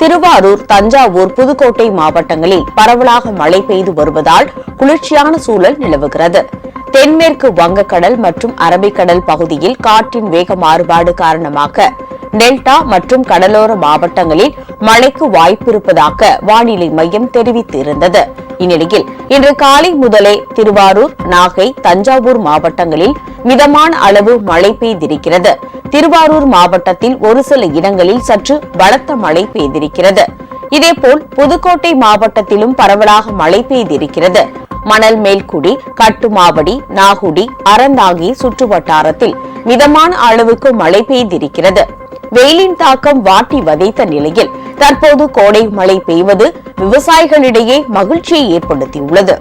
திருவாரூர், தஞ்சாவூர், புதுக்கோட்டை மாவட்டங்களில் பரவலாக மழை பெய்து வருவதால் குளிர்ச்சியான சூழல் நிலவுகிறது. தென்மேற்கு வங்கக்கடல் மற்றும் அரபிக்கடல் பகுதியில் காற்றின் வேக மாறுபாடு காரணமாக டெல்டா மற்றும் கடலோர மாவட்டங்களில் மழைக்கு வாய்ப்பிருப்பதாக வானிலை மையம் தெரிவித்திருந்தது. இந்நிலையில் இன்று காலை முதலே திருவாரூர், நாகை, தஞ்சாவூர் மாவட்டங்களில் மிதமான அளவு மழை பெய்திருக்கிறது. திருவாரூர் மாவட்டத்தில் ஒரு சில இடங்களில் சற்று பலத்த மழை பெய்திருக்கிறது. இதேபோல் புதுக்கோட்டை மாவட்டத்திலும் பரவலாக மழை பெய்திருக்கிறது. மணல் மேல்குடி, கட்டுமாவடி, நாகுடி, அறந்தாங்கி சுற்றுவட்டாரத்தில் மிதமான அளவுக்கு மழை பெய்திருக்கிறது. வெயிலின் தாக்கம் வாட்டி வதைத்த நிலையில் தற்போது கோடை மழை பெய்வது விவசாயிகளிடையே மகிழ்ச்சியை ஏற்படுத்தியுள்ளது.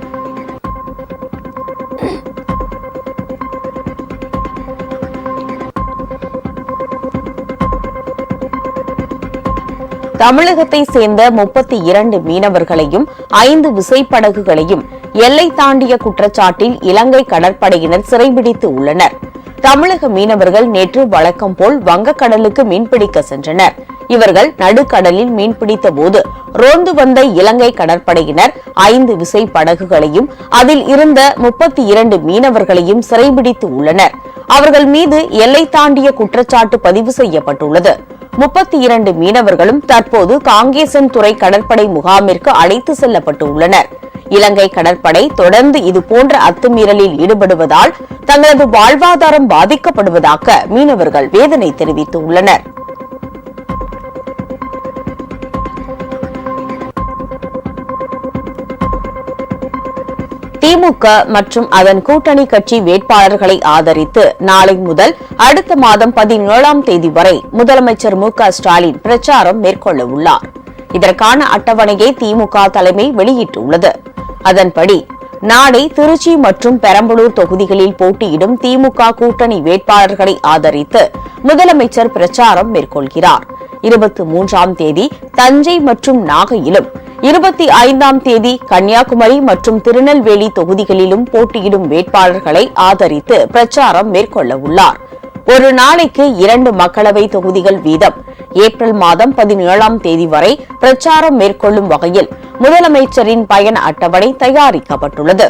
தமிழகத்தை சேர்ந்த 32 மீனவர்களையும் 5 விசைப்படகுகளையும் எல்லை தாண்டிய குற்றச்சாட்டில் இலங்கை கடற்படையினர் சிறைபிடித்து உள்ளனர். தமிழக மீனவர்கள் நேற்று வழக்கம் போல் வங்கக்கடலுக்கு மீன்பிடிக்க சென்றனர். இவர்கள் நடுக்கடலில் மீன்பிடித்த போது ரோந்து வந்த இலங்கை கடற்படையினர் 5 விசைப்படகுகளையும் அதில் இருந்த 32 மீனவர்களையும் சிறைபிடித்து உள்ளனர். அவர்கள் மீது எல்லை தாண்டிய குற்றச்சாட்டு பதிவு செய்யப்பட்டுள்ளது. 32 மீனவர்களும் தற்போது காங்கேசன்துறை கடற்படை முகாமிற்கு அழைத்து செல்லப்பட்டு உள்ளனர். இலங்கை கடற்படை தொடர்ந்து இதுபோன்ற அத்துமீறலில் ஈடுபடுவதால் தங்களது வாழ்வாதாரம் பாதிக்கப்படுவதாக மீனவர்கள் வேதனை தெரிவித்துள்ளனர். திமுக மற்றும் அதன் கூட்டணி கட்சி வேட்பாளர்களை ஆதரித்து நாளை முதல் அடுத்த மாதம் 17ஆம் தேதி வரை முதலமைச்சர் மு.க.ஸ்டாலின் பிரச்சாரம் மேற்கொள்ள உள்ளார். இதற்கான அட்டவணையை திமுக தலைமை வெளியிட்டுள்ளது. அதன்படி நாளை திருச்சி மற்றும் பெரம்பலூர் தொகுதிகளில் போட்டியிடும் திமுக கூட்டணி வேட்பாளர்களை ஆதரித்து முதலமைச்சர் பிரச்சாரம் மேற்கொள்கிறார். 23ஆம் தேதி தஞ்சை மற்றும் நாகையிலும், 25ஆம் தேதி கன்னியாகுமரி மற்றும் திருநெல்வேலி தொகுதிகளிலும் போட்டியிடும் வேட்பாளர்களை ஆதரித்து பிரச்சாரம் மேற்கொள்ள உள்ளார். ஒரு நாளைக்கு 2 மக்களவை தொகுதிகள் வீதம் ஏப்ரல் மாதம் 17ஆம் தேதி வரை பிரச்சாரம் மேற்கொள்ளும் வகையில் முதலமைச்சரின் பயண அட்டவணை தயாரிக்கப்பட்டுள்ளது.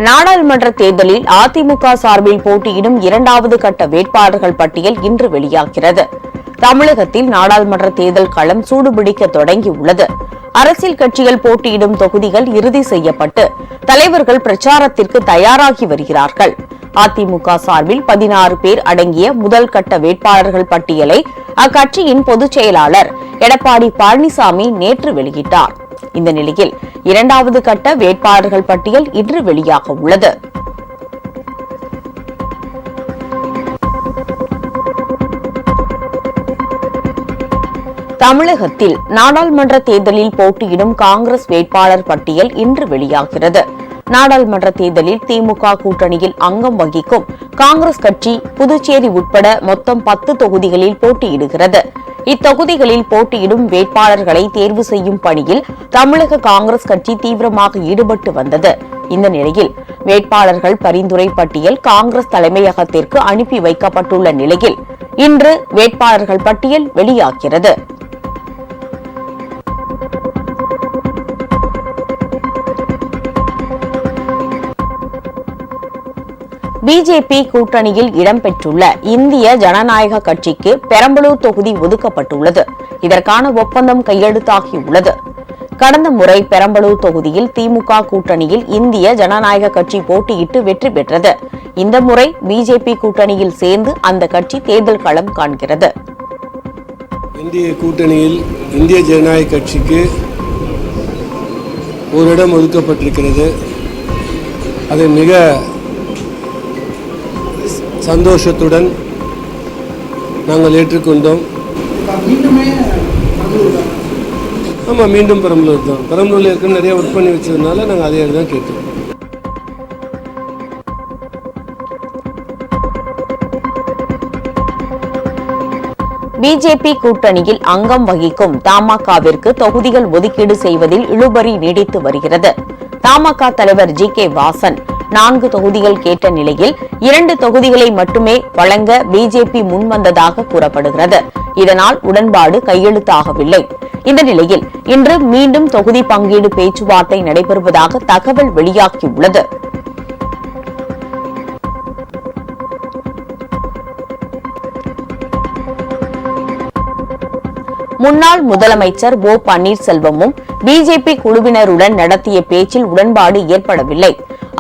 நாடாளுமன்ற தேர்தலில் அதிமுக சார்பில் போட்டியிடும் 2வது கட்ட வேட்பாளர்கள் பட்டியல் இன்று வெளியாகிறது. தமிழகத்தில் நாடாளுமன்ற தேர்தல் களம் சூடுபிடிக்க தொடங்கியுள்ளது. அரசியல் கட்சிகள் போட்டியிடும் தொகுதிகள் இறுதி செய்யப்பட்டு தலைவர்கள் பிரச்சாரத்திற்கு தயாராகி வருகிறார்கள். அதிமுக சார்பில் 16 பேர் அடங்கிய முதல் கட்ட வேட்பாளர்கள் பட்டியலை அக்கட்சியின் பொதுச் செயலாளர் எடப்பாடி பழனிசாமி நேற்று வெளியிட்டார். இந்த நிலையில் 2வது கட்ட வேட்பாளர்கள் பட்டியல் இன்று வெளியாக உள்ளது. தமிழகத்தில் நாடாளுமன்ற தேர்தலில் போட்டியிடும் காங்கிரஸ் வேட்பாளர் பட்டியல் இன்று வெளியாகிறது. நாடாளுமன்ற தேர்தலில் திமுக கூட்டணியில் அங்கம் வகிக்கும் காங்கிரஸ் கட்சி புதுச்சேரி உட்பட மொத்தம் 10 தொகுதிகளில் போட்டியிடுகிறது. இத்தொகுதிகளில் போட்டியிடும் வேட்பாளர்களை தேர்வு செய்யும் பணியில் தமிழக காங்கிரஸ் கட்சி தீவிரமாக ஈடுபட்டு வந்தது. இந்த நிலையில் வேட்பாளர்கள் பரிந்துரை பட்டியல் காங்கிரஸ் தலைமையகத்திற்கு அனுப்பி வைக்கப்பட்டுள்ள நிலையில் இன்று வேட்பாளர்கள் பட்டியல் வெளியாகிறது. பிஜேபி கூட்டணியில் இடம்பெற்றுள்ள இந்திய ஜனநாயக கட்சிக்கு பெரம்பலூர் தொகுதி ஒதுக்கப்பட்டுள்ளது. இதற்கான ஒப்பந்தம் கையெழுத்தாகியுள்ளது. கடந்த முறை பெரம்பலூர் தொகுதியில் திமுக கூட்டணியில் இந்திய ஜனநாயக கட்சி போட்டியிட்டு வெற்றி பெற்றது. இந்த முறை பிஜேபி கூட்டணியில் சேர்ந்து அந்த கட்சி தேர்தல் களம் காண்கிறது. இந்திய கூட்டணியில் இந்திய ஜனநாயக கட்சிக்கு ஒரு இடம் ஒதுக்கப்பட்டிருக்கிறது. அதை மிக சந்தோஷத்துடன் நாங்கள் ஏற்றுக்கொண்டோம். ஆமாம், மீண்டும் பெரம்பலூர் தான். பெரம்பலூரில் இருக்க நிறைய ஒர்க் பண்ணி வச்சதுனால நாங்கள் அதே தான் கேட்டோம். பிஜேபி கூட்டணியில் அங்கம் வகிக்கும் தமாகவிற்கு தொகுதிகள் ஒதுக்கீடு செய்வதில் இழுபறி நீடித்து வருகிறது. தமாக தலைவர் ஜி.கே. வாசன் 4 தொகுதிகள் கேட்ட நிலையில் 2 தொகுதிகளை மட்டுமே வழங்க பிஜேபி முன்வந்ததாக கூறப்படுகிறது. இதனால் உடன்பாடு கையெழுத்தாகவில்லை. இந்த நிலையில் இன்று மீண்டும் தொகுதி பங்கீடு பேச்சுவார்த்தை நடைபெறுவதாக தகவல் வெளியாகியுள்ளது. முன்னாள் முதலமைச்சர் ஓ பன்னீர்செல்வமும் பிஜேபி குழுவினருடன் நடத்திய பேச்சில் உடன்பாடு ஏற்படவில்லை.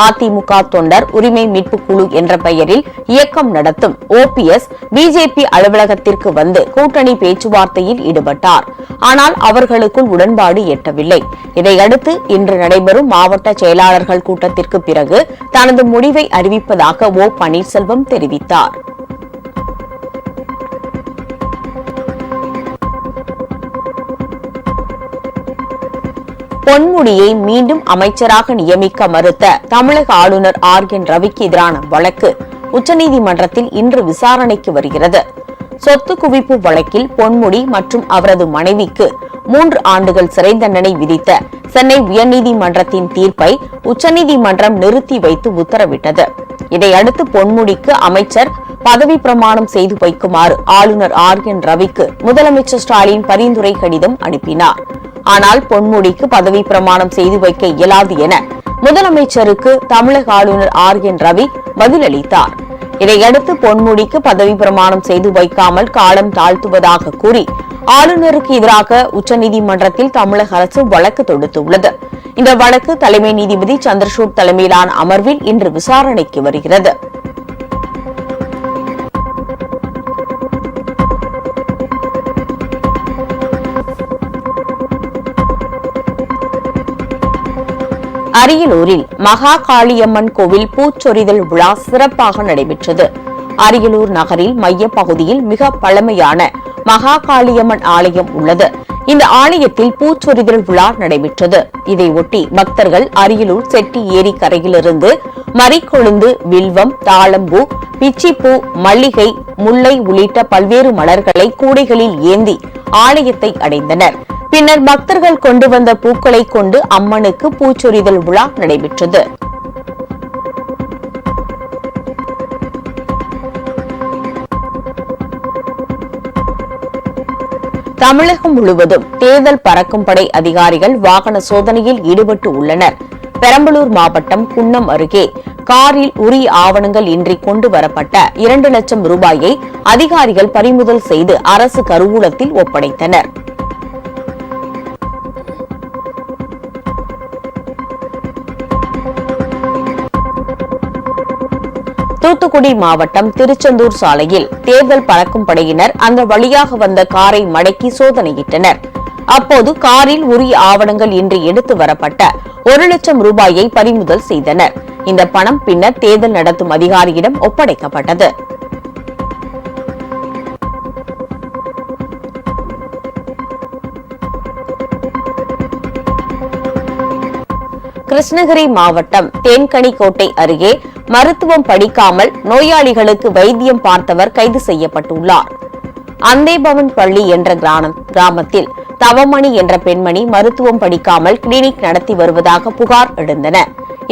அதிமுக தொண்டர் உரிமை மீட்பு குழு என்ற பெயரில் இயக்கம் நடத்தும் ஓபிஎஸ் பிஜேபி அலுவலகத்திற்கு வந்து கூட்டணி பேச்சுவார்த்தையில் ஈடுபட்டார். ஆனால் அவர்களுக்குள் உடன்பாடு எட்டவில்லை. இதையடுத்து இன்று நடைபெறும் மாவட்ட செயலாளர்கள் கூட்டத்திற்கு பிறகு தனது முடிவை அறிவிப்பதாக ஓ பன்னீர்செல்வம் தெரிவித்தார். பொன்முடியை மீண்டும் அமைச்சராக நியமிக்க மறுத்த தமிழக ஆளுநர் ஆர் என் ரவிக்கு எதிரான வழக்கு உச்சநீதிமன்றத்தில் இன்று விசாரணைக்கு வருகிறது. சொத்து குவிப்பு வழக்கில் பொன்முடி மற்றும் அவரது மனைவிக்கு 3 ஆண்டுகள் சிறை தண்டனை விதித்த சென்னை உயர்நீதிமன்றத்தின் தீர்ப்பை உச்சநீதிமன்றம் நிறுத்தி வைத்து உத்தரவிட்டது. இதையடுத்து பொன்முடிக்கு அமைச்சர் பதவி பிரமாணம் செய்து வைக்குமாறு ஆளுநர் ஆர் என் ரவிக்கு முதலமைச்சர் ஸ்டாலின் பரிந்துரை கடிதம் அனுப்பினார். ஆனால் பொன்முடிக்கு பதவி பிரமாணம் செய்து வைக்க இயலாது என முதலமைச்சருக்கு தமிழக ஆளுநர் ஆர் என் ரவி பதிலளித்தார். இதையடுத்து பொன்முடிக்கு பதவி பிரமாணம் செய்து வைக்காமல் காலம் தாழ்த்துவதாக கூறி ஆளுநருக்கு எதிராக உச்சநீதிமன்றத்தில் தமிழக அரசு வழக்கு தொடுத்துள்ளது. இந்த வழக்கு தலைமை நீதிபதி சந்திரசூட் தலைமையிலான அமர்வில் இன்று விசாரணைக்கு வருகிறது. அரியலூரில் மகா காளியம்மன் கோவில் பூச்சொரிதல் விழா சிறப்பாக நடைபெற்றது. அரியலூர் நகரில் மையப்பகுதியில் மிக பழமையான மகா காளியம்மன் ஆலயம் உள்ளது. இந்த ஆலயத்தில் பூச்சொரிதல் விழா நடைபெற்றது. இதையொட்டி பக்தர்கள் அரியலூர் செட்டி ஏரி கரையிலிருந்து மரிக்கொழுந்து, வில்வம், தாளம்பூ, பிச்சிப்பூ, மல்லிகை, முல்லை உள்ளிட்ட பல்வேறு மலர்களை கூடைகளில் ஏந்தி ஆலயத்தை அடைந்தனர். பின்னர் பக்தர்கள் கொண்டு வந்த பூக்களை கொண்டு அம்மனுக்கு பூச்சொரிதல் விழா நடைபெற்றது. தமிழகம் முழுவதும் தேர்தல் பறக்கும் படை அதிகாரிகள் வாகன சோதனையில் ஈடுபட்டு உள்ளனர். பெரம்பலூர் மாவட்டம் குன்னம் அருகே காரில் உரிய ஆவணங்கள் இன்றி கொண்டு வரப்பட்ட 2 லட்சம் ரூபாயை அதிகாரிகள் பறிமுதல் செய்து அரசு கருவூலத்தில் ஒப்படைத்தனர். தூத்துக்குடி மாவட்டம் திருச்செந்தூர் சாலையில் தேர்தல் பறக்கும் படையினர் அந்த வழியாக வந்த காரை மடக்கி சோதனையிட்டனர். அப்போது காரில் உரிய ஆவணங்கள் இன்றி எடுத்து வரப்பட்ட 1 லட்சம் ரூபாயை பறிமுதல் செய்தனர். இந்த பணம் பின்னர் தேர்தல் நடத்தும் அதிகாரியிடம் ஒப்படைக்கப்பட்டது. கிருஷ்ணகிரி மாவட்டம் தேன்கனிக்கோட்டை அருகே மருத்துவம் படிக்காமல் நோயாளிகளுக்கு வைத்தியம் பார்த்தவர் கைது செய்யப்பட்டுள்ளார். அந்தேபவன் பள்ளி என்ற கிராமத்தில் தவமணி என்ற பெண்மணி மருத்துவம் படிக்காமல் கிளினிக் நடத்தி வருவதாக புகார் எழுந்தன.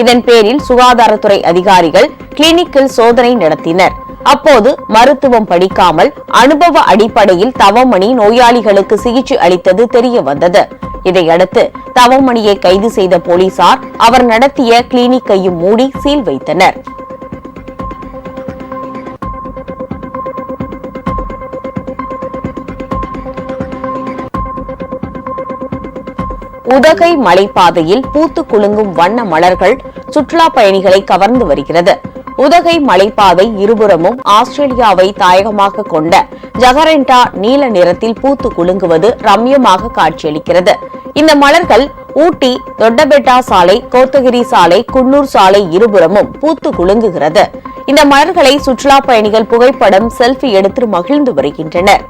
இதன் பேரில் சுகாதாரத்துறை அதிகாரிகள் கிளினிக்கில் சோதனை நடத்தினர். அப்போது மருத்துவம் படிக்காமல் அனுபவ அடிப்படையில் தவமணி நோயாளிகளுக்கு சிகிச்சை அளித்தது தெரிய வந்தது. இதையடுத்து தவமணியை கைது செய்த போலீசார் அவர் நடத்திய கிளினிக்கையும் மூடி சீல் வைத்தனர். உதகை மலைப்பாதையில் பூத்து குலுங்கும் வண்ண மலர்கள் சுற்றுலா பயணிகளை கவர்ந்து வருகிறது. உதகை மலைப்பாதை இருபுறமும் ஆஸ்திரேலியாவை தாயகமாக கொண்ட ஜகரெண்டா நீல நிறத்தில் பூத்து குலுங்குவது ரம்யமாக காட்சியளிக்கிறது. இந்த மலர்கள் ஊட்டி, தொட்டபெட்டா சாலை, கோத்தகிரி சாலை, குன்னூர் சாலை இருபுறமும் பூத்து குலுங்குகிறது. இந்த மலர்களை சுற்றுலா பயணிகள் புகைப்படம், செல்ஃபி எடுத்து மகிழ்ந்து வருகின்றனர்.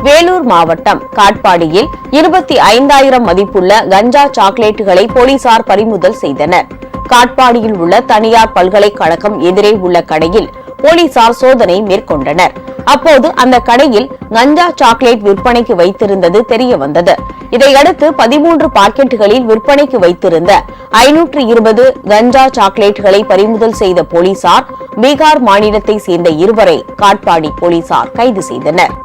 வேலூர் மாவட்டம் காட்பாடியில் 25,000 மதிப்புள்ள கஞ்சா சாக்லேட்டுகளை போலீசார் பறிமுதல் செய்தனர். காட்பாடியில் உள்ள தனியார் பல்கலைக்கழகம் எதிரே உள்ள கடையில் போலீசார் சோதனை மேற்கொண்டனர். அப்போது அந்த கடையில் கஞ்சா சாக்லேட் விற்பனைக்கு வைத்திருந்தது தெரிய வந்தது. இதையடுத்து 13 பாக்கெட்டுகளில் விற்பனைக்கு வைத்திருந்த 520 கஞ்சா சாக்லேட்டுகளை பறிமுதல் செய்த போலீசார் பீகார் மாநிலத்தை சேர்ந்த இருவரை காட்பாடி போலீசார் கைது செய்தனர்.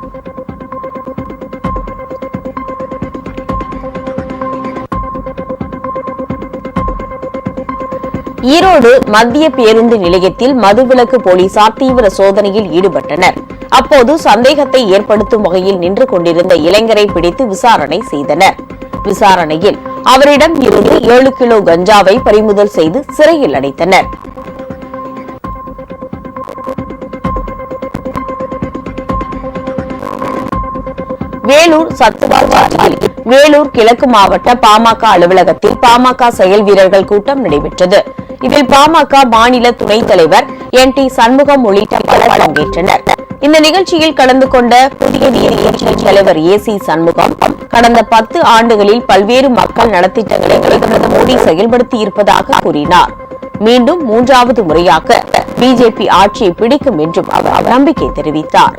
ஈரோடு மத்திய பேருந்து நிலையத்தில் மதுவிலக்கு போலீசார் தீவிர சோதனையில் ஈடுபட்டனர். அப்போது சந்தேகத்தை ஏற்படுத்தும் வகையில் நின்று கொண்டிருந்த இளைஞரை பிடித்து விசாரணை செய்தனர். விசாரணையில் அவரிடம் இருந்து 7 கிலோ கஞ்சாவை பறிமுதல் செய்து சிறையில் அடைத்தனர். வேலூர் சத்துவாச்சாரியில் வேலூர் கிழக்கு மாவட்ட பாமக அலுவலகத்தில் பாமக செயல் வீரர்கள் கூட்டம் நடைபெற்றது. இதில் பாமக மாநில துணைத் தலைவர் NT சண்முகம் உள்ளிட்ட பலர் பங்கேற்றனர். இந்த நிகழ்ச்சியில் கலந்து கொண்ட புதிய நீதி கட்சியின் தலைவர் AC சண்முகம் கடந்த 10 ஆண்டுகளில் பல்வேறு மக்கள் நலத்திட்டங்களை பிரதமர் மோடி செயல்படுத்தியிருப்பதாக கூறினார். மீண்டும் 3வது முறையாக பிஜேபி ஆட்சியை பிடிக்கும் என்றும் அவர் நம்பிக்கை தெரிவித்தார்.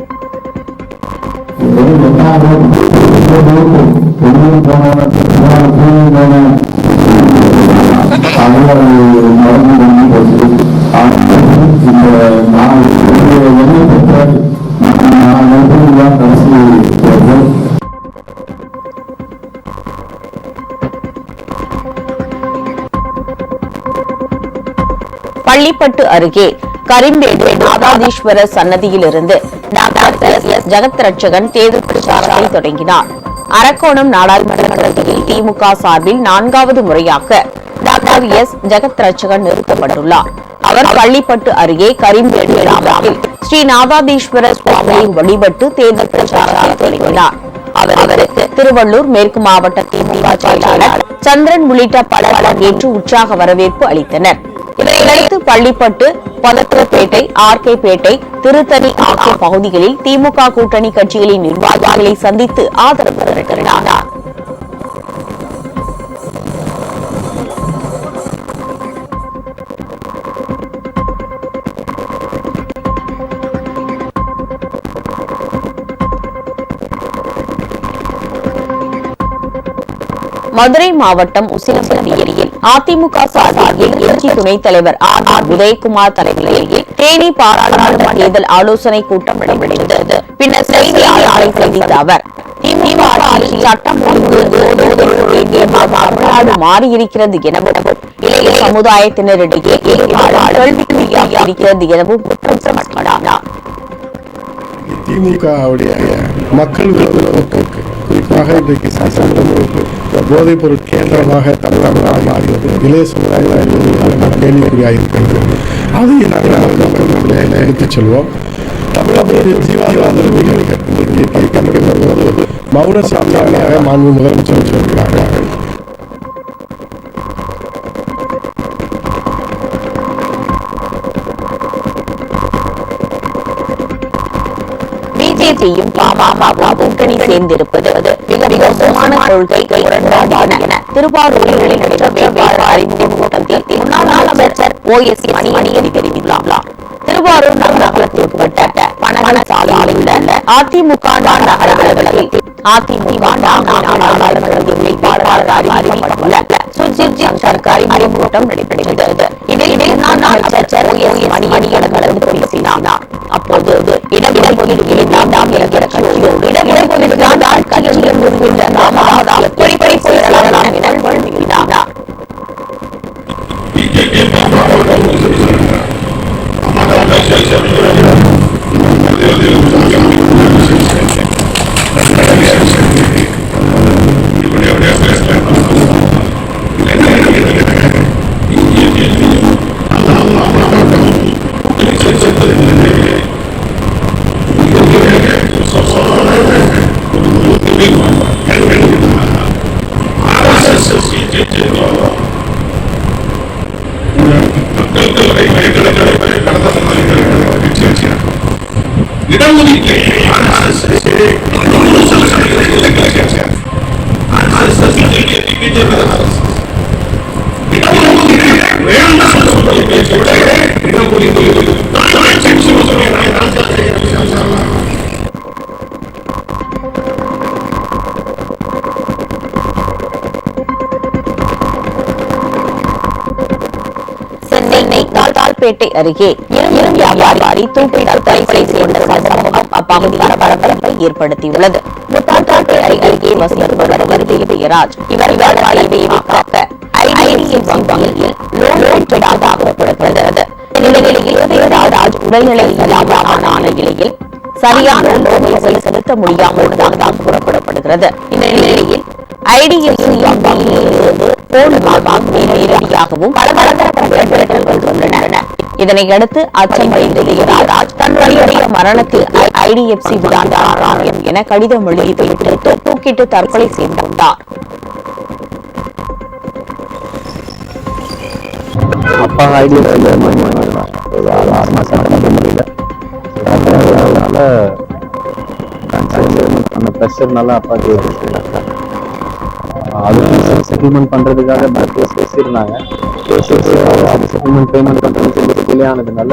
பள்ளிப்பட்டு அருகே கரிம்பேடு நாதாதீஸ்வரர் சன்னதியிலிருந்து டாக்டர் ஜெகத் ரட்சகன் தேர்தல் பிரச்சாரத்தை தொடங்கினார். அரக்கோணம் நாடாளுமன்ற தொகுதியில் திமுக சார்பில் 4வது முறையாக டாக்டர் ஜெகத் ரட்சகன் நிறுத்தப்பட்டுள்ளார். அவர் பள்ளிப்பட்டு அருகே கரிம்பேடு கிராமத்தில் ஸ்ரீ நாதாதீஸ்வரர் சுவாமியை வழிபட்டு தேர்தல் பிரச்சாரத்தை தொடங்கினார். அவருக்கு திருவள்ளூர் மேற்கு மாவட்ட திமுக செயலாளர் சந்திரன் உள்ளிட்ட பலர் பங்கேற்று உற்சாக வரவேற்பு அளித்தனர். இதையடுத்து பள்ளிப்பட்டு, பதத்திரப்பேட்டை, RK-பேட்டை, திருத்தணி ஆகிய பகுதிகளில் திமுக கூட்டணி கட்சிகளின் நிர்வாகிகளை சந்தித்து ஆதரவு திரட்டினார். மதுரை மாவட்டம் உசிலம்பட்டியில் அதிமுக சார்பில் எச்சி துணைத் தலைவர் R. உதயகுமார் தலைமையில் தேனி பாராளுமன்ற தேர்தல் ஆலோசனை கூட்டம் நடைபெற்றது. பின்னர் செய்தியாளர்களை சந்தித்த அவர் திமுக ஆட்சியில் சட்டம் தமிழ்நாடு மாறியிருக்கிறது எனவும் இளைய சமுதாயத்தினரிடையே கேள்விக்குறியாக இருக்கிறது எனவும் குற்றம் சாட்டினார். திமுகவுடைய மக்கள் விரோத குறிப்பாக இன்றைக்கு போதைப் பொருள் கேந்திரமாக தமிழ்நாடு மாறியது இளைய சமுதாயம் கேள்விக்குறியாக இருக்கிறது. அதை நாங்கள் எடுத்துச் செல்வோம். தமிழகத்தில் மௌன சாமியாக மாண்பு முதலமைச்சர் சொல்கிறார்கள். பிஜேபியும் பாமக கூட்டணி சேர்ந்திருப்பது மிக மோசமான கொள்கை முரண்பாடு என திருவாரூரில் நடைபெற்ற வேட்பாளர் அறிமுக கூட்டத்தில் முன்னாள் அமைச்சர் OS மணியன் தெரிவித்துள்ளார். திருவாரூர் நகரத்திற்குட்பட்ட பனகன சாலையில் உள்ள அதிமுக நகர அலுவலகத்தில் அதிமுக நாடாளுமன்ற வேட்பாளர் அறிவிக்கப்பட்டுள்ள சுர்ஜித் சர்க்காரி அறிமுக கூட்டம் நடைபெற்றது. இதில் முன்னாள் அமைச்சர் OS மணியன் கலந்து பேசினார். அப்போது இடஒதுக்கீடு வேண்டாம் என்கிற கட்சியோடு இடஒதுக்கீடு கட்சியில் உள்ள நாமதால் குறிப்பை சொல்லலாம் என வலியுறுத்தினார். சைதாப்பேட்டை அருகே இரு வியாபாரி தூக்கிட்டு தலை செய்த சம்பவம் அப்பகுதியில் பரபரப்பை ஏற்படுத்தியுள்ளது. முத்தால்பேட்டை அருகே வசித்து வருவர் தேவியராஜ். இவர் வாழ்க்கையை காக்க ஐடிஎஃப்சி வங்கியில் லோன் பெற்றதாக கூறப்படுகிறது. இந்த நிலையில் தேவராஜ் உடல்நிலை இல்லாமல் நிலையில் சரியான லோனை செலுத்த முடியாமல் உள்ளதாக கூறப்படுகிறது. இந்த நிலையில் ஐடிஎஃப்சி வங்கியிலிருந்து போன் நேரடியாகவும் வந்துள்ளன. இதனையடுத்து அச்சமடைந்த தேவராஜ் தன்னுடைய மரணத்தில் ஐடிஎஃப்சி விடாதாராயம் என கடிதம் எழுதி வைத்து தூக்கிட்டு தற்கொலை செய்து கொண்டார். அப்பா ஐடியா ஒரு 6 மாசம் பண்ண முடியல. அதனால அந்த ப்ரெஷர்னால அப்பாவுக்கு அது செட்டில்மெண்ட் பண்றதுக்காக பேங்க்ல பேசியிருந்தாங்க. செட்டில்மெண்ட் பேமெண்ட் பண்றதுக்கு டிலே ஆனதுனால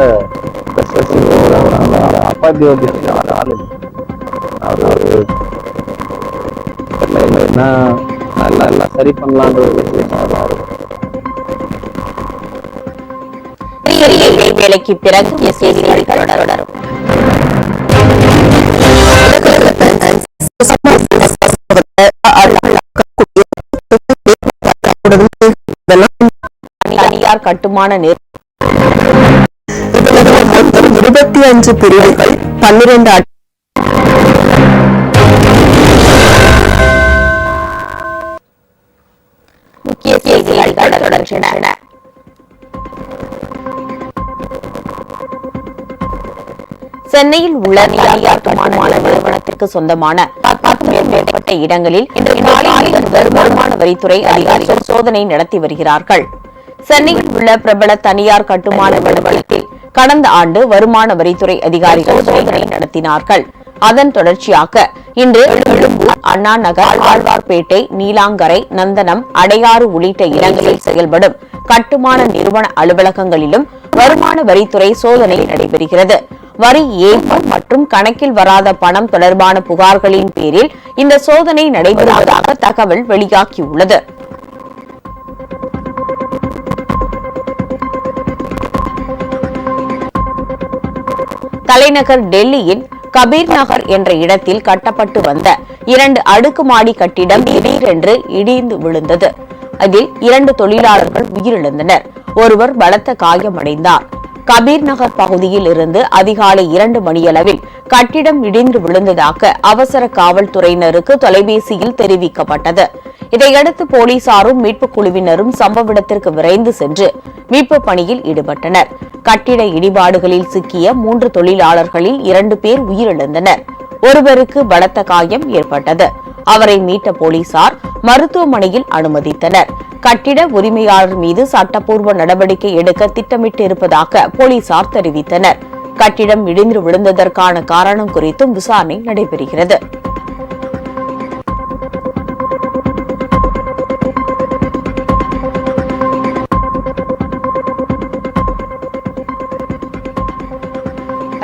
அப்பாவுக்கு ஆள் அவர் என்ன நல்லா சரி பண்ணலான்ற வேலைக்கு பிறகு செய்திகள் தொடரும். தனியார் கட்டுமான 25 பிரிவுகள் 12 முக்கிய செய்திகள் தொடர்கின்றன. சென்னையில் உள்ள தனியார் கட்டுமான நிறுவனத்திற்கு சொந்தமான 10 மேற்பட்ட இடங்களில் இன்று வருமான வரித்துறை அதிகாரிகள் சோதனை நடத்தி வருகிறார்கள். சென்னையில் உள்ள பிரபல தனியார் கட்டுமான நிறுவனத்தில் கடந்த ஆண்டு வருமான வரித்துறை அதிகாரிகள் சோதனை நடத்தினார்கள். அதன் தொடர்ச்சியாக இன்று எழும்பூர், அண்ணா நகர், ஆழ்வார்பேட்டை, நீலாங்கரை, நந்தனம், அடையாறு உள்ளிட்ட இடங்களில் செயல்படும் கட்டுமான நிறுவன அலுவலகங்களிலும் வருமான வரித்துறை சோதனை நடைபெறுகிறது. வரி ஏய்ப்பு மற்றும் கணக்கில் வராத பணம் தொடர்பான புகார்களின் பேரில் இந்த சோதனை நடைபெறுவதாக தகவல் வெளியாகியுள்ளது. தலைநகர் டெல்லியின் கபீர் நகர் என்ற இடத்தில் கட்டப்பட்டு வந்த 2 அடுக்குமாடி கட்டிடம் திடீரென்று இடிந்து விழுந்தது. அதில் 2 தொழிலாளர்கள் உயிரிழந்தனர். ஒருவர் பலத்த காயமடைந்தார். கபீர் நகர் பகுதியில் இருந்து அதிகாலை 2 மணியளவில் கட்டிடம் இடிந்து விழுந்ததாக அவசர காவல்துறையினருக்கு தொலைபேசியில் தெரிவிக்கப்பட்டது. இதையடுத்து போலீசாரும் மீட்புக் குழுவினரும் சம்பவ இடத்திற்கு விரைந்து சென்று மீட்பு பணியில் ஈடுபட்டனர். கட்டிட இடிபாடுகளில் சிக்கிய 3 தொழிலாளர்களில் 2 பேர் உயிரிழந்தனர். ஒருவருக்கு பலத்த காயம் ஏற்பட்டது. அவரை மீட்ட போலீசார் மருத்துவமனையில் அனுமதித்தனர். கட்டிட உரிமையாளர் மீது சட்டப்பூர்வ நடவடிக்கை எடுக்க திட்டமிட்டிருப்பதாக போலீசார் தெரிவித்தனர். கட்டிடம் இடிந்து விழுந்ததற்கான காரணம் குறித்தும் விசாரணை நடைபெறுகிறது.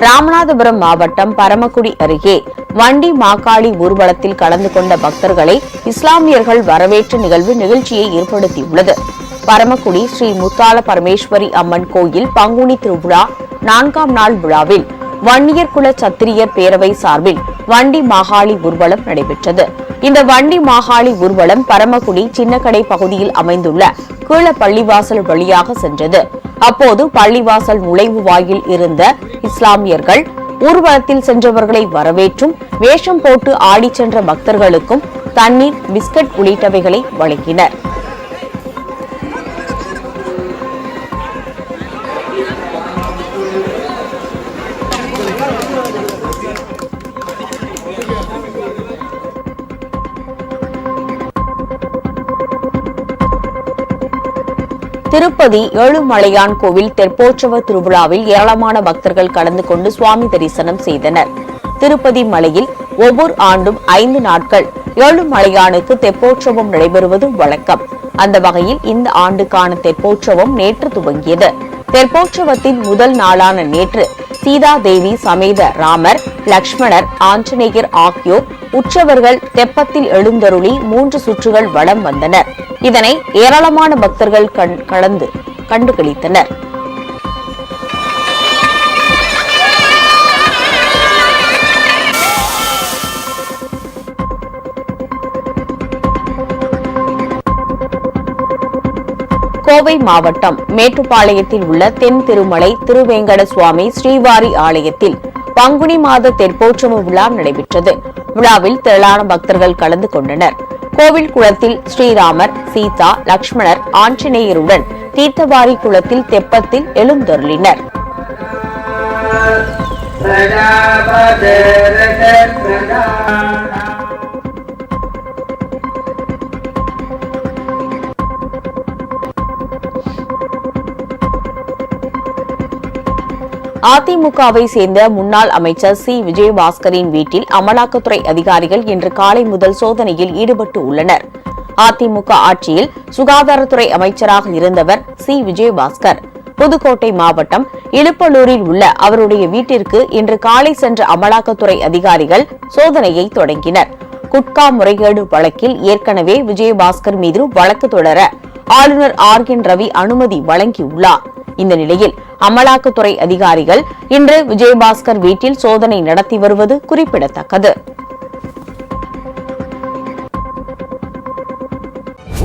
ராமநாதபுரம் மாவட்டம் பரமக்குடி அருகே வண்டி மாக்காளி ஊர்வலத்தில் கலந்து கொண்ட பக்தர்களை இஸ்லாமியர்கள் வரவேற்ற நிகழ்வு நிகழ்ச்சியை ஏற்படுத்தியுள்ளது. பரமக்குடி ஸ்ரீ முத்தாள பரமேஸ்வரி அம்மன் கோயில் பங்குனி திருவிழா 4ஆம் நாள் விழாவில் வன்னியர் குல சத்திரியர் பேரவை சார்பில் வண்டி மாகாளி ஊர்வலம் நடைபெற்றது. இந்த வண்டி மாகாளி ஊர்வலம் பரமக்குடி சின்னக்கடை பகுதியில் அமைந்துள்ள கீழ பள்ளிவாசல் வழியாக சென்றது. அப்போது பள்ளிவாசல் நுழைவு வாயில் இருந்த இஸ்லாமியர்கள் ஊர்வலத்தில் சென்றவர்களை வரவேற்றும் வேஷம் போட்டு ஆடிச் சென்ற பக்தர்களுக்கும் தண்ணீர், பிஸ்கட் உள்ளிட்டவைகளை வழங்கினர். திருப்பதி ஏழுமலையான் கோவில் தெப்போற்சவ திருவிழாவில் ஏராளமான பக்தர்கள் கலந்து கொண்டு சுவாமி தரிசனம் செய்தனர். திருப்பதி மலையில் ஒவ்வொரு ஆண்டும் 5 நாட்கள் ஏழுமலையானுக்கு தெப்போற்சவம் நடைபெறுவது வழக்கம். அந்த வகையில் இந்த ஆண்டுக்கான தெப்போற்சவம் நேற்று துவங்கியது. தெப்போற்சவத்தின் முதல் நாளான நேற்று சீதாதேவி சமேத ராமர், லக்ஷ்மணர், ஆஞ்சநேயர் ஆகியோர் உற்சவர்கள் தெப்பத்தில் எழுந்தருளி 3 சுற்றுகள் வலம் வந்தனர். இதனை ஏராளமான பக்தர்கள் கண்டுகளித்தனர். கோவை மாவட்டம் மேட்டுப்பாளையத்தில் உள்ள தென் திருமலை திருவேங்கட சுவாமி ஸ்ரீவாரி ஆலயத்தில் பங்குனி மாத தெற்போற்சவ விழா நடைபெற்றது. விழாவில் திரளான பக்தர்கள் கலந்து கொண்டனர். கோவில் குளத்தில் ஸ்ரீராமர், சீதா, லட்சுமணர், ஆஞ்சநேயருடன் தீர்த்தவாரி குளத்தில் தெப்பத்தில் எழுந்தருளினர். அதிமுகவை சேர்ந்த முன்னாள் அமைச்சர் சி விஜயபாஸ்கரின் வீட்டில் அமலாக்கத்துறை அதிகாரிகள் இன்று காலை முதல் சோதனையில் ஈடுபட்டு உள்ளனர். அதிமுக ஆட்சியில் சுகாதாரத்துறை அமைச்சராக இருந்தவர் சி விஜயபாஸ்கர். புதுக்கோட்டை மாவட்டம் இலுப்பலூரில் உள்ள அவருடைய வீட்டிற்கு இன்று காலை சென்ற அமலாக்கத்துறை அதிகாரிகள் சோதனையை தொடங்கினர். குட்கா முறைகேடு வழக்கில் ஏற்கனவே விஜயபாஸ்கர் மீது வழக்கு தொடர ஆளுநர் RN ரவி அனுமதி வழங்கியுள்ளார். இந்த நிலையில் அமலாக்கத்துறை அதிகாரிகள் இன்று விஜயபாஸ்கர் வீட்டில் சோதனை நடத்தி வருவது குறிப்பிடத்தக்கது.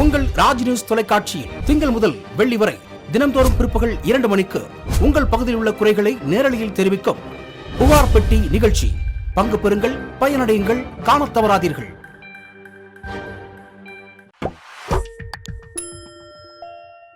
உங்கள் ராஜ் நியூஸ் தொலைக்காட்சியில் திங்கள் முதல் வெள்ளி வரை தினந்தோறும் பிற்பகல் 2 மணிக்கு உங்கள் பகுதியில் உள்ள குறைகளை நேரலையில் தெரிவிக்கும் புகார் பெட்டி நிகழ்ச்சி. பங்கு பெறுங்கள், பயனடையுங்கள், காணத் தவறாதீர்கள்.